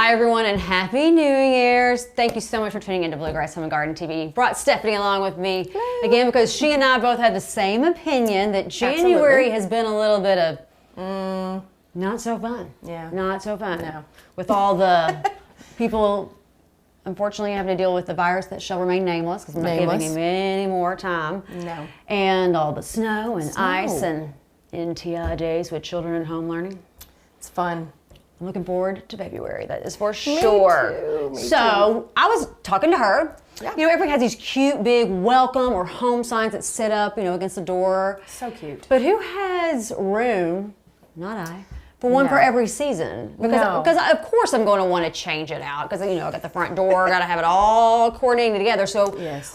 Hi everyone and Happy New Year's. Thank you so much for tuning into Bluegrass Home Garden TV. Brought Stephanie along with me again because she and I both had the same opinion that January has been a little bit of not so fun. Yeah. Not so fun. No. With all the people unfortunately having to deal with the virus that shall remain nameless because I'm not giving him any more time. No. And all the snow and ice and NTI days with children at home learning. It's fun. I'm looking forward to February, that is for sure. Me too. I was talking to her. Yeah. You know, everybody has these cute, big welcome or home signs that sit up, you know, against the door. So cute. But who has room, not I, for one for every season? Because of course I'm going to want to change it out because, you know, I got the front door, got to have it all coordinated together. So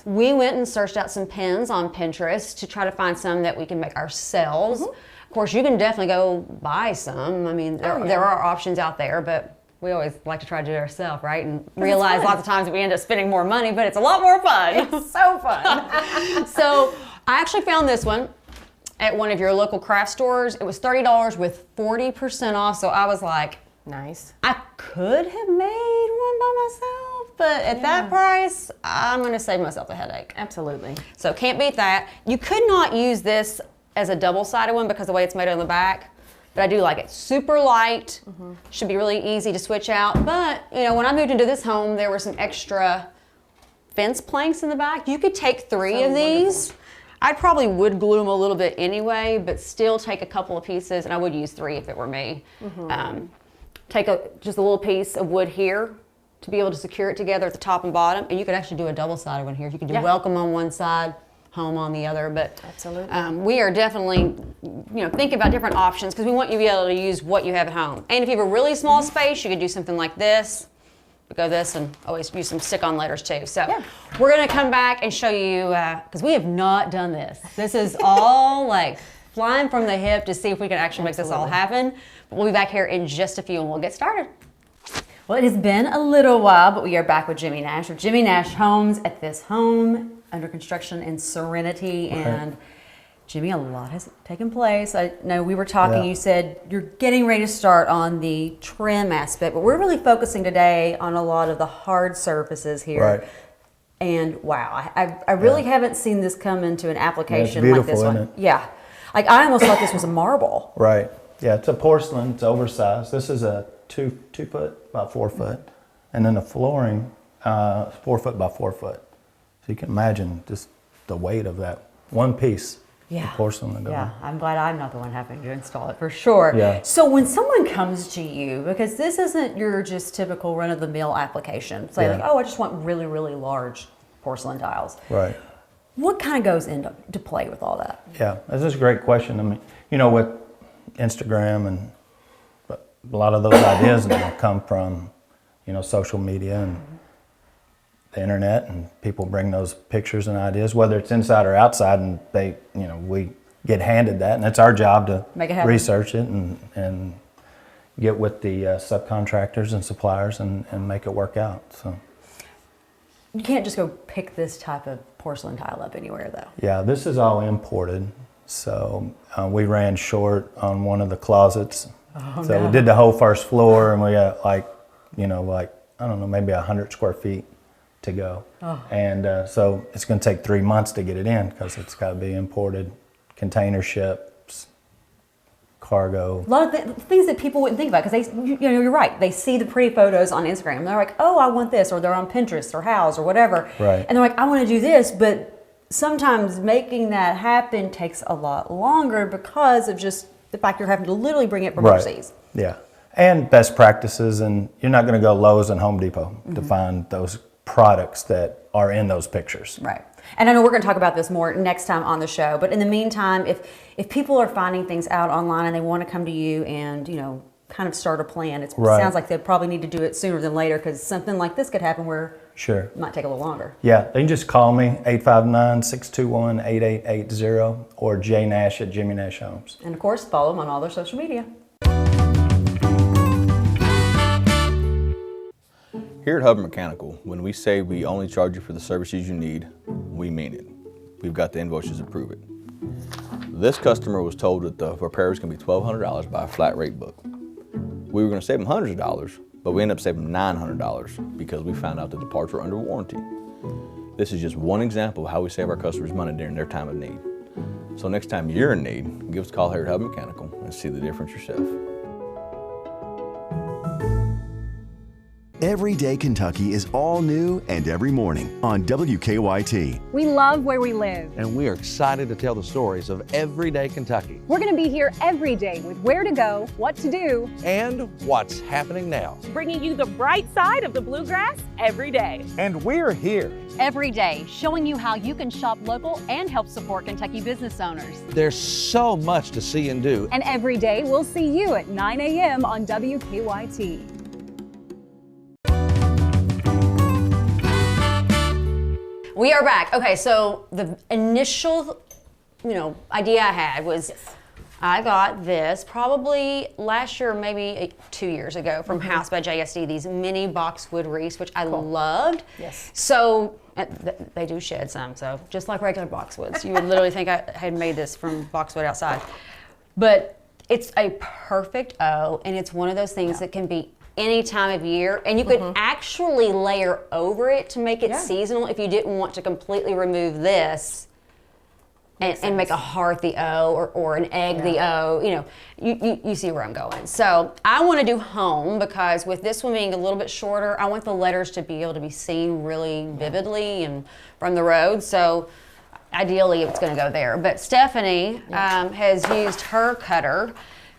we went and searched out some pins on Pinterest to try to find some that we can make ourselves. Of course, you can definitely go buy some. I mean, there are options out there, but we always like to try to do it ourselves, right? And realize lots of times that we end up spending more money, but it's a lot more fun. It's so fun. So I actually found this one at one of your local craft stores. It was $30 with 40% off, so I was like, nice. I could have made one by myself, but at that price, I'm going to save myself a headache. Absolutely. So can't beat that. You could not use this as a double-sided one because of the way it's made on the back, but I do like it. Super light, should be really easy to switch out. But, you know, when I moved into this home, there were some extra fence planks in the back. You could take three of these. I probably would glue them a little bit anyway, but still take a couple of pieces, and I would use three if it were me. Take just a little piece of wood here to be able to secure it together at the top and bottom, and you could actually do a double-sided one here. You could do welcome on one side, home on the other, but we are definitely, you know, thinking about different options because we want you to be able to use what you have at home. And if you have a really small space, you could do something like this. Go this and always use some stick-on letters too. So we're going to come back and show you, because we have not done this. This is all like flying from the hip to see if we can actually make this all happen. But we'll be back here in just a few and we'll get started. Well, it has been a little while, but we are back with Jimmy Nash of Jimmy Nash Homes at this home under construction in Serenity. And Jimmy, a lot has taken place. I know we were talking, you said you're getting ready to start on the trim aspect, but we're really focusing today on a lot of the hard surfaces here. Right. And wow, I really haven't seen this come into an application like this one. Isn't it? Yeah. Like I almost thought this was a marble. Right. Yeah, it's a porcelain, it's oversized. This is a 2 foot, about 4 foot. And then the flooring, 4 foot by 4 foot. So you can imagine just the weight of that one piece. Yeah. The porcelain. Yeah, I'm glad I'm not the one having to install it for sure. Yeah. So when someone comes to you, because this isn't your just typical run-of-the-mill application, say like, oh, I just want really, really large porcelain tiles. Right. What kind of goes into play with all that? Yeah, this is a great question. I mean, you know, with Instagram and a lot of those ideas now come from, you know, social media and the internet, and people bring those pictures and ideas, whether it's inside or outside, and they, you know, we get handed that, and it's our job to research it and get with the subcontractors and suppliers and make it work out. So you can't just go pick this type of porcelain tile up anywhere, though. Yeah, this is all imported. So we ran short on one of the closets. We did the whole first floor, and we got like, you know, like, I don't know, maybe 100 square feet to go. And so it's going to take 3 months to get it in because it's got to be imported, container ships, cargo. A lot of things that people wouldn't think about because they, you know, you're right. They see the pretty photos on Instagram. And they're like, oh, I want this, or they're on Pinterest or House or whatever. Right. And they're like, I want to do this, but sometimes making that happen takes a lot longer because of just the fact you're having to literally bring it from overseas. Yeah, and best practices, and you're not going to go Lowe's and Home Depot to find those products that are in those pictures. Right. And I know we're going to talk about this more next time on the show, but in the meantime, if people are finding things out online and they want to come to you and, you know, kind of start a plan, it sounds like they probably need to do it sooner than later because something like this could happen where it might take a little longer. Yeah, they can just call me, 859-621-8880, or jnash at Jimmy Nash Homes. And of course, follow them on all their social media. Here at Hubbard Mechanical, when we say we only charge you for the services you need, we mean it. We've got the invoices to prove it. This customer was told that the repair was going to be $1,200 by a flat rate book. We were going to save them hundreds of dollars, but we end up saving $900 because we found out that the parts were under warranty. This is just one example of how we save our customers money during their time of need. So next time you're in need, give us a call here at Hub Mechanical and see the difference yourself. Everyday Kentucky is all new and every morning on WKYT. We love where we live. And we are excited to tell the stories of everyday Kentucky We're going to be here every day with where to go, what to do, and what's happening now. bringing you the bright side of the bluegrass every day. And we're here. Every day, showing you how you can shop local and help support Kentucky business owners. There's so much to see and do. and every day we'll see you at 9 a.m. on WKYT. We are back. Okay, so the initial, idea I had was I got this probably last year, maybe 2 years ago from House by JSD, these mini boxwood wreaths, which I loved. Yes. So they do shed some, so just like regular boxwoods. You would literally think I had made this from boxwood outside. But it's a perfect O, and it's one of those things that can be any time of year, and you could actually layer over it to make it seasonal if you didn't want to completely remove this and make a hearth the O or an egg the O. You see where I'm going. So I want to do home because with this one being a little bit shorter, I want the letters to be able to be seen really vividly and from the road. So ideally it's going to go there. But Stephanie has used her cutter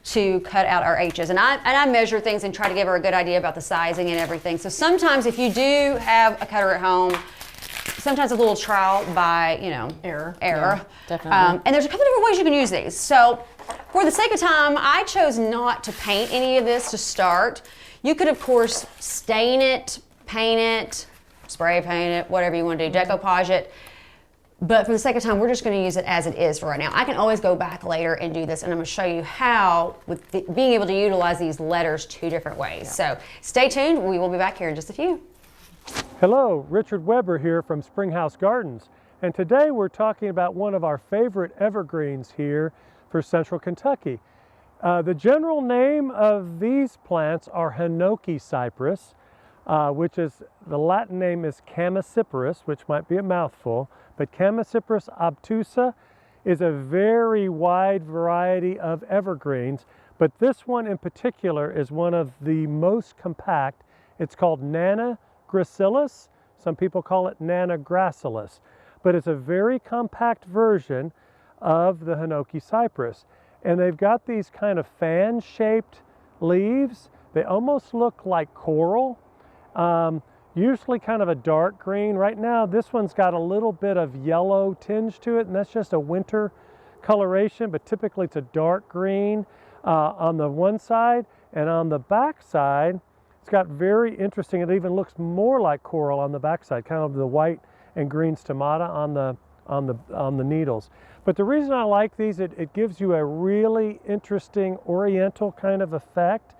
to cut out our H's. And I measure things and try to give her a good idea about the sizing and everything. So sometimes if you do have a cutter at home, sometimes a little trial by, error. Yeah, definitely. And there's a couple different ways you can use these. So for the sake of time, I chose not to paint any of this to start. You could, of course, stain it, paint it, spray paint it, whatever you want to do, decoupage it. But for the sake of time, we're just going to use it as it is for right now. I can always go back later and do this, and I'm going to show you how, with being able to utilize these letters two different ways. So stay tuned. We will be back here in just a few. Hello, Richard Weber here from Springhouse Gardens, and today we're talking about one of our favorite evergreens here for Central Kentucky. The general name of these plants are Hinoki cypress, which is, the Latin name is Chamaecyparis, which might be a mouthful, but Chamaecyparis obtusa is a very wide variety of evergreens, but this one in particular is one of the most compact. It's called Nana gracilis. Some people call it Nana gracilis, but it's a very compact version of the Hinoki cypress. And they've got these kind of fan-shaped leaves. They almost look like coral. Usually kind of a dark green. Right now, this one's got a little bit of yellow tinge to it, and that's just a winter coloration, but typically it's a dark green on the one side, and on the back side, it's got very interesting, it even looks more like coral on the back side, kind of the white and green stomata on the needles. But the reason I like these, it gives you a really interesting oriental kind of effect.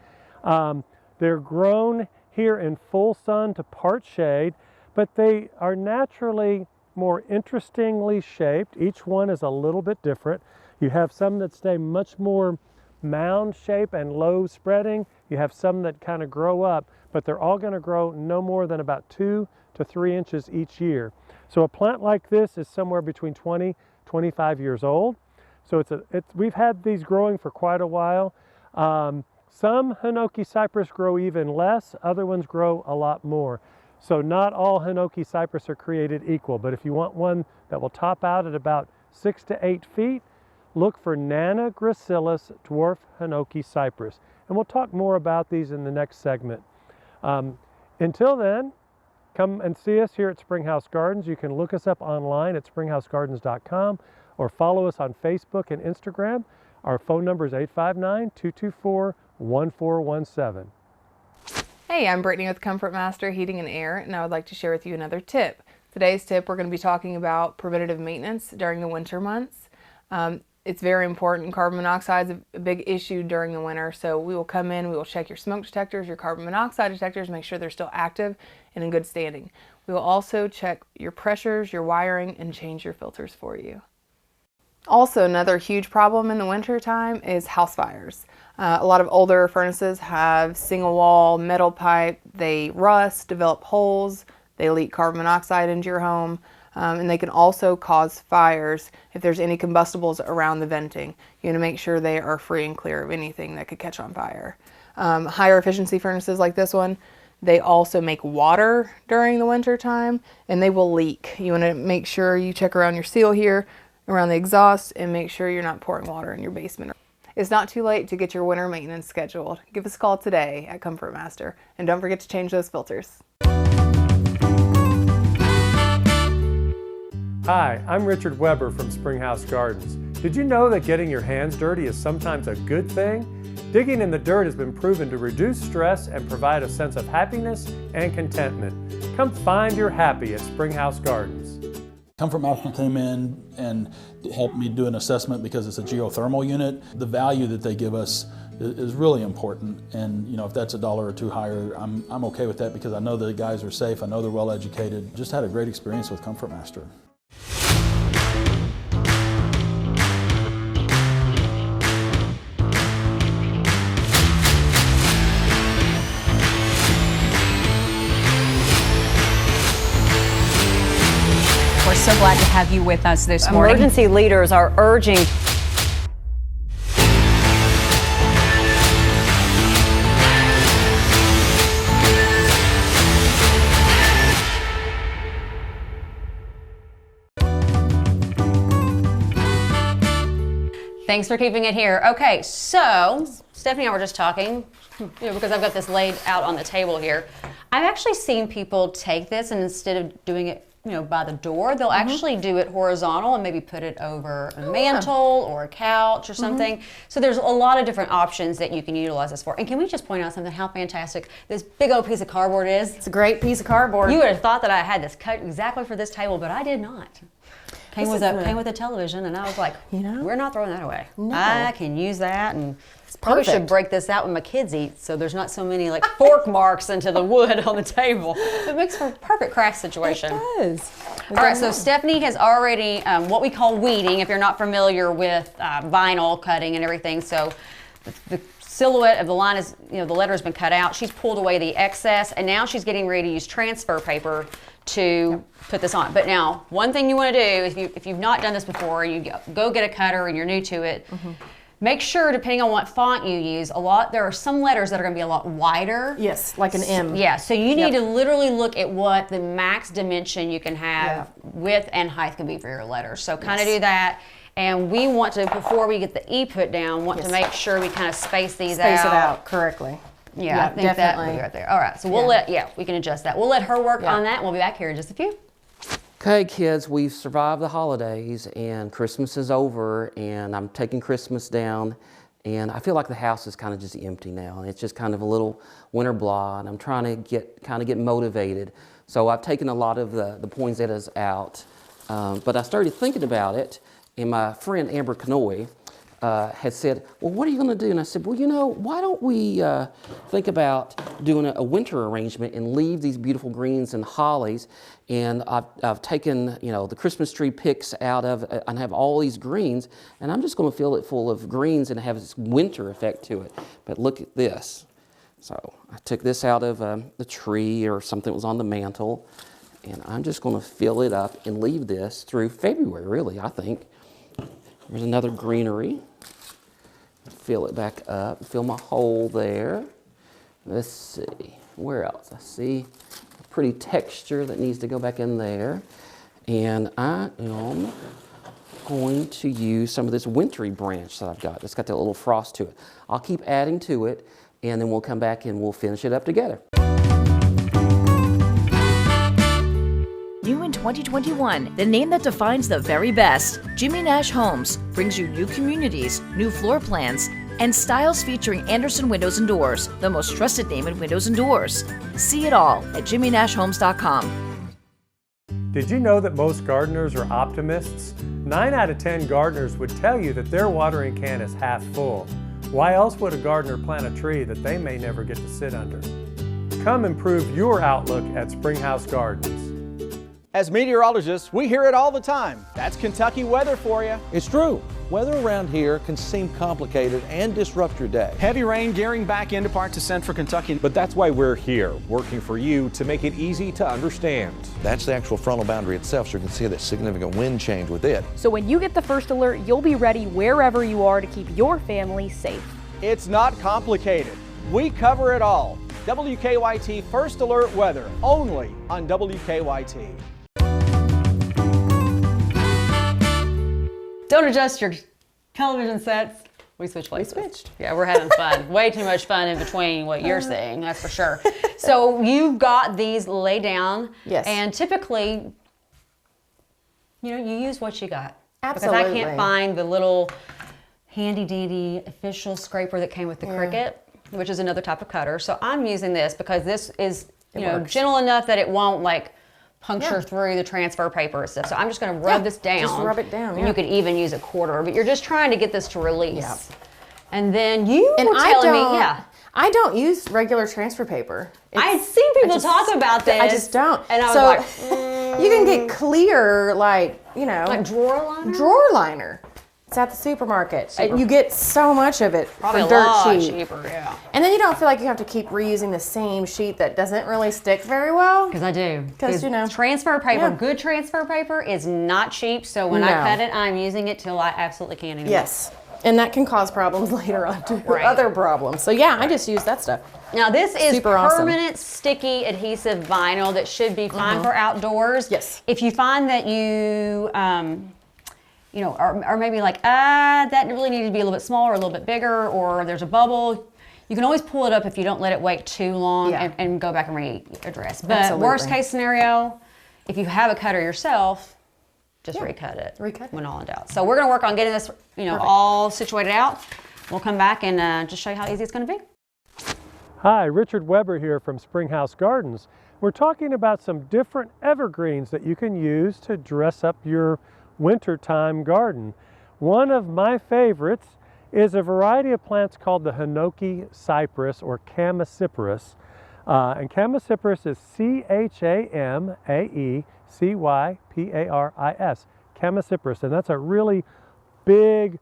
They're grown here in full sun to part shade, but they are naturally more interestingly shaped. Each one is a little bit different. You have some that stay much more mound shape and low spreading. You have some that kind of grow up, but they're all going to grow no more than about 2 to 3 inches each year. So a plant like this is somewhere between 20, 25 years old. So we've had these growing for quite a while. Some Hinoki cypress grow even less, other ones grow a lot more. So not all Hinoki cypress are created equal, but if you want one that will top out at about 6 to 8 feet, look for Nana gracilis dwarf Hinoki cypress. And we'll talk more about these in the next segment. Until then, come and see us here at Springhouse Gardens. You can look us up online at springhousegardens.com or follow us on Facebook and Instagram. Our phone number is 859-224-1417. Hey, I'm Brittany with Comfort Master Heating and Air, and I would like to share with you another tip. Today's tip, we're going to be talking about preventative maintenance during the winter months. It's very important. Carbon monoxide is a big issue during the winter, so we will come in, we will check your smoke detectors, your carbon monoxide detectors, make sure they're still active and in good standing. We will also check your pressures, your wiring, and change your filters for you. Also, another huge problem in the winter time is house fires. A lot of older furnaces have single wall metal pipe. They rust, develop holes, they leak carbon monoxide into your home, and they can also cause fires if there's any combustibles around the venting. You want to make sure they are free and clear of anything that could catch on fire. Higher efficiency furnaces like this one, they also make water during the winter time, and they will leak. You want to make sure you check around your seal here, around the exhaust, and make sure you're not pouring water in your basement. It's not too late to get your winter maintenance scheduled. Give us a call today at Comfort Master, and don't forget to change those filters. Hi, I'm Richard Weber from Springhouse Gardens. Did you know that getting your hands dirty is sometimes a good thing? Digging in the dirt has been proven to reduce stress and provide a sense of happiness and contentment. Come find your happy at Springhouse Gardens. Comfort Master came in and helped me do an assessment because it's a geothermal unit. The value that they give us is really important, and if that's $1 or $2 higher, I'm okay with that because I know the guys are safe, I know they're well educated. Just had a great experience with Comfort Master. We're so glad to have you with us this morning. Emergency leaders are urging Thanks for keeping it here. Okay, so Stephanie and I were just talking, because I've got this laid out on the table here. I've actually seen people take this and instead of doing it by the door, they'll actually do it horizontal and maybe put it over a mantle or a couch or something. So there's a lot of different options that you can utilize this for. And can we just point out something, how fantastic this big old piece of cardboard is? It's a great piece of cardboard. You would have thought that I had this cut exactly for this table, but I did not. Came with a television, and I was like, we're not throwing that away. No. I can use that, and probably should break this out when my kids eat, so there's not so many like fork marks into the wood on the table. It makes for a perfect craft situation. It does. All right, so Stephanie has already what we call weeding, if you're not familiar with vinyl cutting and everything. So the silhouette of the line is, the letter has been cut out. She's pulled away the excess, and now she's getting ready to use transfer paper to put this on. But now, one thing you want to do, if you've not done this before, you go get a cutter and you're new to it, make sure, depending on what font you use, there are some letters that are going to be a lot wider. Yes, like an M. Yeah, so you need to literally look at what the max dimension you can have, width and height can be for your letters. So kind of do that. And we want to, before we get the E put down, to make sure we kind of space these out. Space it out correctly. Yeah, I think definitely. That will be right there. All right, so we'll we can adjust that. We'll let her work on that, and we'll be back here in just a few. Okay, kids, we've survived the holidays, and Christmas is over, and I'm taking Christmas down, and I feel like the house is kind of just empty now, and it's just kind of a little winter blah, and I'm trying to get motivated. So I've taken a lot of the poinsettias out, but I started thinking about it, and my friend Amber Canoy had said, well, what are you going to do? And I said, well, why don't we think about doing a winter arrangement and leave these beautiful greens and hollies. And I've taken, the Christmas tree picks out of, and have all these greens, and I'm just going to fill it full of greens and have this winter effect to it. But look at this. So I took this out of the tree or something that was on the mantle, and I'm just going to fill it up and leave this through February, really, I think. There's another greenery. Fill it back up, fill my hole there. Let's see, where else? I see a pretty texture that needs to go back in there. And I am going to use some of this wintry branch that I've got. It's got that little frost to it. I'll keep adding to it, and then we'll come back and we'll finish it up together. New in 2021, the name that defines the very best, Jimmy Nash Homes, brings you new communities, new floor plans, and styles featuring Andersen Windows and Doors, the most trusted name in windows and doors. See it all at jimmynashhomes.com. Did you know that most gardeners are optimists? 9 out of 10 gardeners would tell you that their watering can is half full. Why else would a gardener plant a tree that they may never get to sit under? Come improve your outlook at Springhouse Gardens. As meteorologists, we hear it all the time. That's Kentucky weather for you. It's true. Weather around here can seem complicated and disrupt your day. Heavy rain gearing back into parts of central Kentucky. But that's why we're here, working for you to make it easy to understand. That's the actual frontal boundary itself, so you can see that significant wind change with it. So when you get the first alert, you'll be ready wherever you are to keep your family safe. It's not complicated. We cover it all. WKYT First Alert Weather, only on WKYT. Don't adjust your television sets. We switched places. We switched. Yeah, we're having fun. Way too much fun in between what you're saying, that's for sure. So you've got these laid down. Yes. And typically, you use what you got. Absolutely. Because I can't find the little handy dandy official scraper that came with the Cricut, which is another type of cutter. So I'm using this because this is gentle enough that it won't puncture through the transfer paper and stuff. So I'm just going to rub this down. Just rub it down. And you could even use a quarter, but you're just trying to get this to release. Yeah. And then you were telling me, I don't use regular transfer paper. I've seen people talk about this. I just don't. And I was like, you can get clear, like drawer liner? Drawer liner. It's at the supermarket. You get so much of it Probably for a dirt lot cheap. cheaper, yeah. And then you don't feel like you have to keep reusing the same sheet that doesn't really stick very well. Because I do. Because transfer paper, good transfer paper is not cheap. So when I cut it, I'm using it till I absolutely can't anymore. Yes. And that can cause problems later on too. Other problems. So yeah, I just use that stuff. Now this is Super permanent awesome. sticky adhesive vinyl that should be fine for outdoors. Yes. If you find that you or maybe that really needed to be a little bit smaller, a little bit bigger, or there's a bubble, you can always pull it up if you don't let it wait too long and go back and readdress. But worst case scenario, if you have a cutter yourself, just recut it. When all in doubt. So we're going to work on getting this, all situated out. We'll come back and just show you how easy it's going to be. Hi, Richard Weber here from Springhouse Gardens. We're talking about some different evergreens that you can use to dress up your wintertime garden. One of my favorites is a variety of plants called the Hinoki cypress or Chamaecyparis. And Chamaecyparis is Chamaecyparis, Chamaecyparis, and that's a really big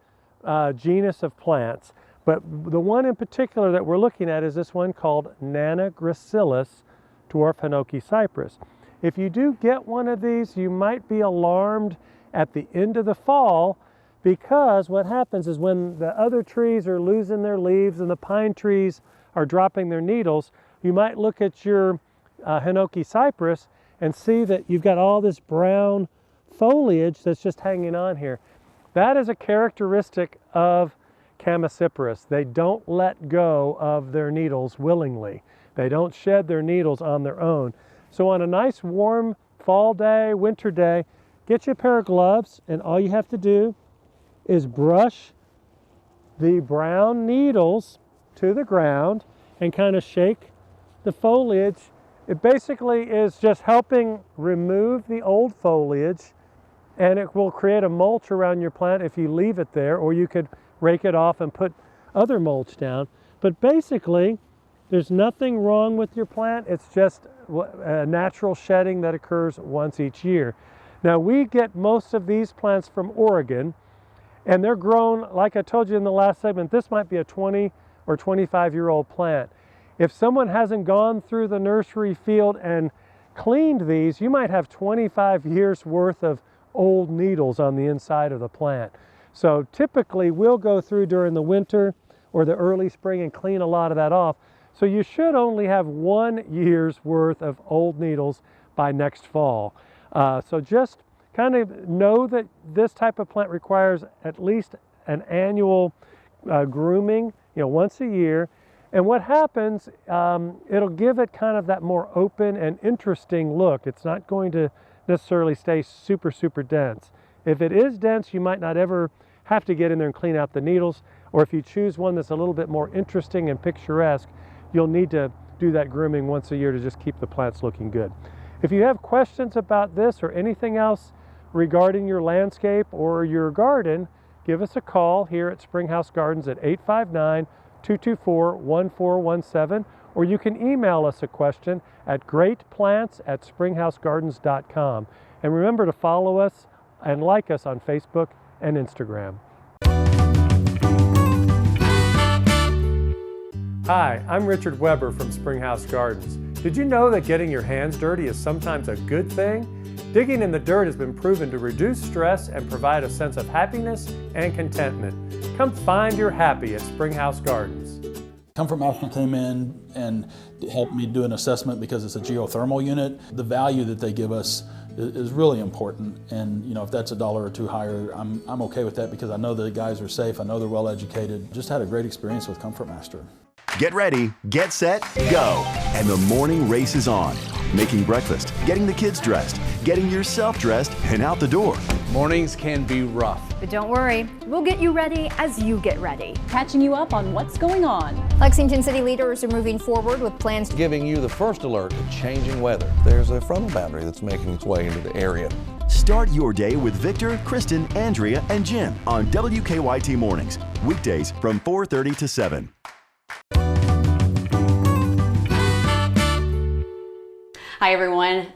genus of plants. But the one in particular that we're looking at is this one called Nanagracilis dwarf Hinoki cypress. If you do get one of these, you might be alarmed at the end of the fall, because what happens is when the other trees are losing their leaves and the pine trees are dropping their needles, you might look at your Hinoki cypress and see that you've got all this brown foliage that's just hanging on here. That is a characteristic of Chamaecyparis. They don't let go of their needles willingly. They don't shed their needles on their own. So on a nice warm fall day, winter day, get you a pair of gloves, and all you have to do is brush the brown needles to the ground and kind of shake the foliage. It basically is just helping remove the old foliage, and it will create a mulch around your plant if you leave it there, or you could rake it off and put other mulch down. But basically, there's nothing wrong with your plant. It's just a natural shedding that occurs once each year. Now, we get most of these plants from Oregon, and they're grown, like I told you in the last segment, this might be a 20 or 25-year-old plant. If someone hasn't gone through the nursery field and cleaned these, you might have 25 years worth of old needles on the inside of the plant. So typically we'll go through during the winter or the early spring and clean a lot of that off. So you should only have 1 year's worth of old needles by next fall. So just kind of know that this type of plant requires at least an annual grooming, once a year. And what happens, it'll give it kind of that more open and interesting look. It's not going to necessarily stay super, super dense. If it is dense, you might not ever have to get in there and clean out the needles. Or if you choose one that's a little bit more interesting and picturesque, you'll need to do that grooming once a year to just keep the plants looking good. If you have questions about this or anything else regarding your landscape or your garden, give us a call here at Springhouse Gardens at 859-224-1417, or you can email us a question at greatplants@springhousegardens.com. And remember to follow us and like us on Facebook and Instagram. Hi, I'm Richard Weber from Springhouse Gardens. Did you know that getting your hands dirty is sometimes a good thing? Digging in the dirt has been proven to reduce stress and provide a sense of happiness and contentment. Come find your happy at Springhouse Gardens. Comfort Master came in and helped me do an assessment because it's a geothermal unit. The value that they give us is really important, and if that's $1 or $2 higher, I'm okay with that because I know the guys are safe, I know they're well educated. Just had a great experience with Comfort Master. Get ready, get set, go! And the morning race is on. Making breakfast, getting the kids dressed, getting yourself dressed, and out the door. Mornings can be rough. But don't worry, we'll get you ready as you get ready. Catching you up on what's going on. Lexington city leaders are moving forward with plans to Giving you the first alert to changing weather. There's a frontal boundary that's making its way into the area. Start your day with Victor, Kristen, Andrea, and Jim on WKYT Mornings. Weekdays from 4:30 to 7. Hi everyone,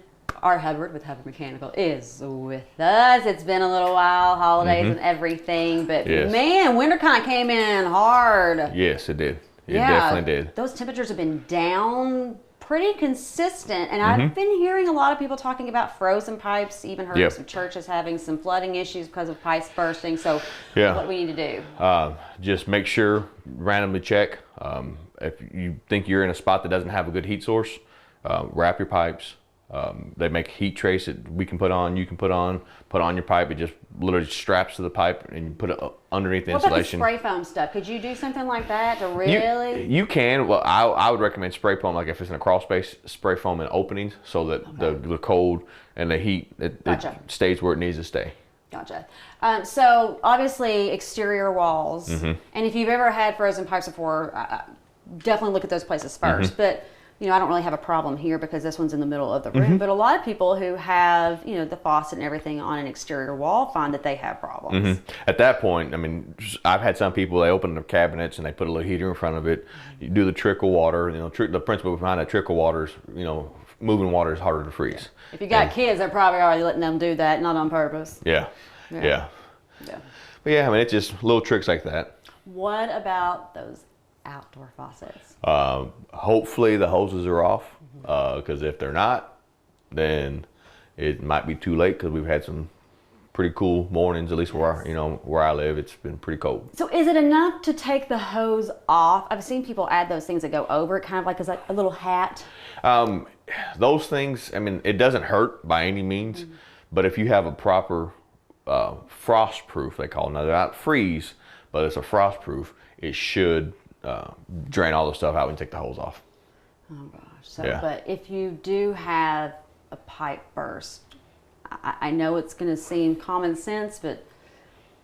Art Hubbard with Hubbard Mechanical is with us. It's been a little while, holidays and everything, but man, winter kind of came in hard. Yes, it did. It definitely did. Those temperatures have been down pretty consistent, and I've been hearing a lot of people talking about frozen pipes, even heard some churches having some flooding issues because of pipes bursting. So what do we need to do? Just make sure, randomly check. If you think you're in a spot that doesn't have a good heat source, wrap your pipes. They make heat trace that we can put on, you can put on your pipe. It just literally straps to the pipe and you put it underneath the insulation. What about the spray foam stuff? Could you do something like that to really? You can. Well, I would recommend spray foam, like if it's in a crawl space, spray foam in openings so that the cold and the heat, it stays where it needs to stay. Gotcha. So obviously exterior walls, and if you've ever had frozen pipes before, definitely look at those places first. But I don't really have a problem here because this one's in the middle of the room. But a lot of people who have, the faucet and everything on an exterior wall find that they have problems. At that point, I mean, I've had some people, they open their cabinets and they put a little heater in front of it. You do the trickle water. The principle behind that trickle water is, moving water is harder to freeze. If you got kids, they're probably already letting them do that, not on purpose. Yeah. But yeah, I mean, it's just little tricks like that. What about those outdoor faucets? Hopefully the hoses are off, because if they're not, then it might be too late because we've had some pretty cool mornings, at least where I live. It's been pretty cold. So is it enough to take the hose off? I've seen people add those things that go over it, kind of like as a little hat. Those things, I mean, it doesn't hurt by any means, but if you have a proper frost proof, they call it. Now they're not freeze, but it's a frost proof. It should drain all the stuff out when you take the hose off. Oh gosh. So, but if you do have a pipe burst, I know it's going to seem common sense, but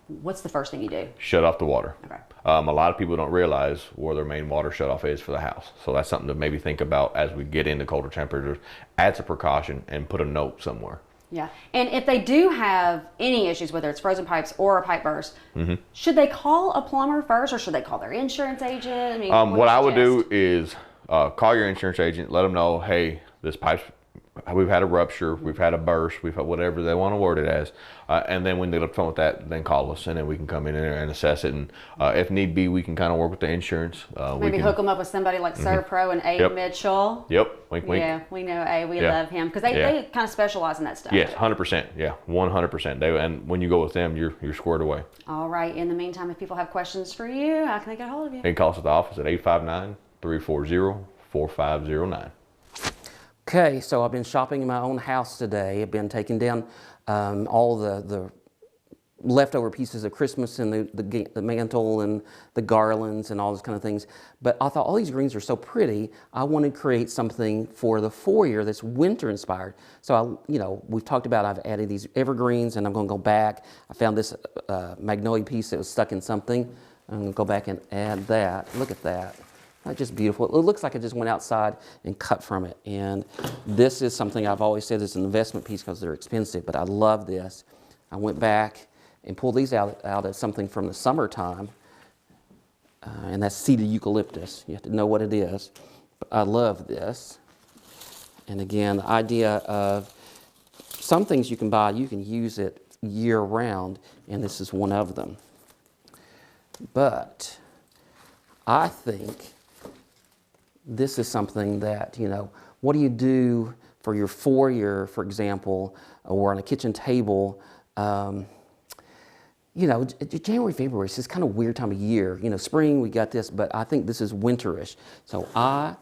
what's the first thing you do? Shut off the water. Okay. A lot of people don't realize where their main water shutoff is for the house. So that's something to maybe think about as we get into colder temperatures. Add some precaution and put a note somewhere. Yeah, and if they do have any issues, whether it's frozen pipes or a pipe burst, should they call a plumber first or should they call their insurance agent? I mean, what I would do is call your insurance agent, let them know, hey, this pipe's, we've had a rupture, we've had a burst, we've had whatever they want to word it as, and then when they get done with that, then call us and then we can come in there and assess it, and if need be, we can kind of work with the insurance. Maybe hook them up with somebody like Serpro and A. Mitchell. Yep, wink, wink. Yeah, we know A. We love him because they kind of specialize in that stuff. Yes, 100%. Yeah, 100%. And when you go with them, you're squared away. All right. In the meantime, if people have questions for you, how can they get a hold of you? They can call us at the office at 859-340-4509. Okay, so I've been shopping in my own house today. I've been taking down all the leftover pieces of Christmas and the mantle and the garlands and all those kind of things. But I thought all these greens are so pretty, I want to create something for the foyer that's winter inspired. So we've talked about, I've added these evergreens and I'm going to go back. I found this magnolia piece that was stuck in something. I'm going to go back and add that. Look at that. That's just beautiful. It looks like I just went outside and cut from it. And this is something I've always said is an investment piece because they're expensive, but I love this. I went back and pulled these out as something from the summertime, and that's seeded eucalyptus. You have to know what it is. I love this. And again, the idea of some things you can buy, you can use it year round, and this is one of them. But I think this is something that, you know, what do you do for your foyer, for example, or on a kitchen table? You know, January, February is just kind of weird time of year. You know, spring, we got this, but I think this is winterish. So I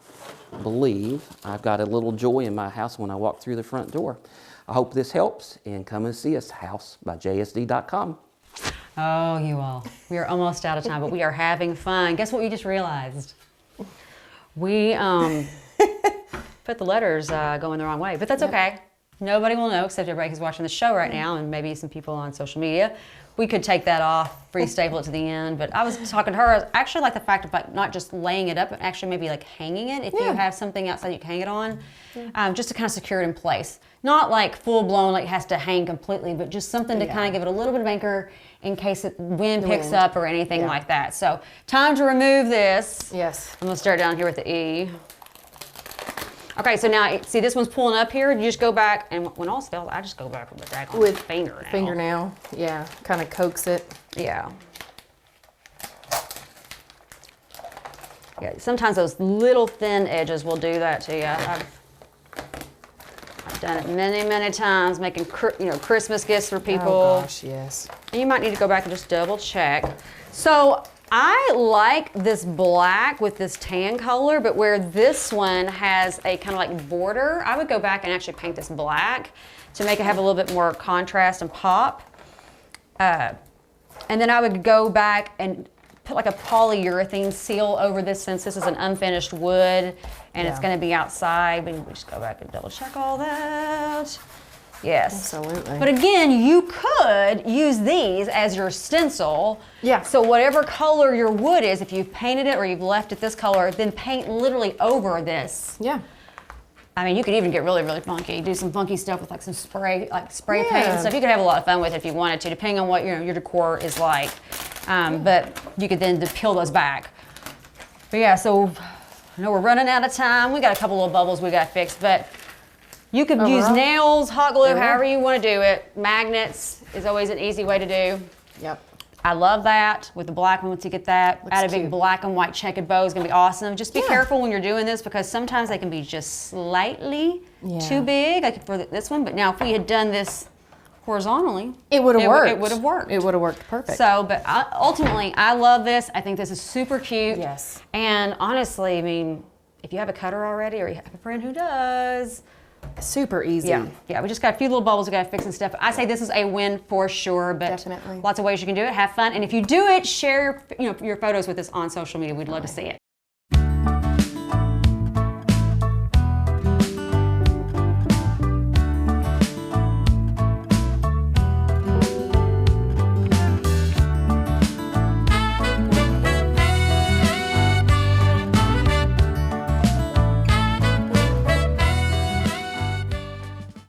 believe I've got a little joy in my house when I walk through the front door. I hope this helps, and come and see us, house-by-jsd.com. Oh, you all. We are almost out of time, but we are having fun. Guess what we just realized? We put the letters going the wrong way, but that's okay. Nobody will know except everybody who's watching the show right now, and maybe some people on social media. We could take that off, pre-staple it to the end, but I was talking to her, I actually like the fact of like not just laying it up, but actually maybe like hanging it. If you have something outside you can hang it on, just to kind of secure it in place. Not like full blown, like it has to hang completely, but just something to kind of give it a little bit of anchor in case the wind picks up or anything like that. So time to remove this. Yes. I'm gonna start down here with the E. Okay, so now, see this one's pulling up here, you just go back, and when all's failed, I just go back with the daggone fingernail. Fingernail, yeah, kind of coax it. Yeah. Yeah, sometimes those little thin edges will do that to you. I've done it many, many times, making Christmas gifts for people. Oh gosh, yes. And you might need to go back and just double check. So I like this black with this tan color, but where this one has a kind of like border, I would go back and actually paint this black to make it have a little bit more contrast and pop. And then I would go back and put like a polyurethane seal over this, since this is an unfinished wood and it's going to be outside. We just go back and double check all that. Yes. Absolutely. But again, you could use these as your stencil. Yeah. So whatever color your wood is, if you've painted it or you've left it this color, then paint literally over this. Yeah. I mean, you could even get really, really funky. Do some funky stuff with like some spray paint and stuff. You could have a lot of fun with it if you wanted to, depending on what your decor is like. But you could then peel those back. But yeah, so I know we're running out of time. We got a couple little bubbles we got fixed, but you could use nails, hot glue, however you want to do it. Magnets is always an easy way to do. Yep. I love that with the black one. Once you get that, add a big black and white checkered bow is going to be awesome. Just be careful when you're doing this, because sometimes they can be just slightly too big, like for this one. But now if we had done this horizontally, it would have worked. It would have worked. It would have worked perfect. So, but ultimately, I love this. I think this is super cute. Yes. And honestly, I mean, if you have a cutter already, or you have a friend who does, super easy. Yeah, we just got a few little bubbles we got to fix and stuff. I say this is a win for sure, but definitely. Lots of ways you can do it. Have fun, and if you do it, share your photos with us on social media. We'd love to see it.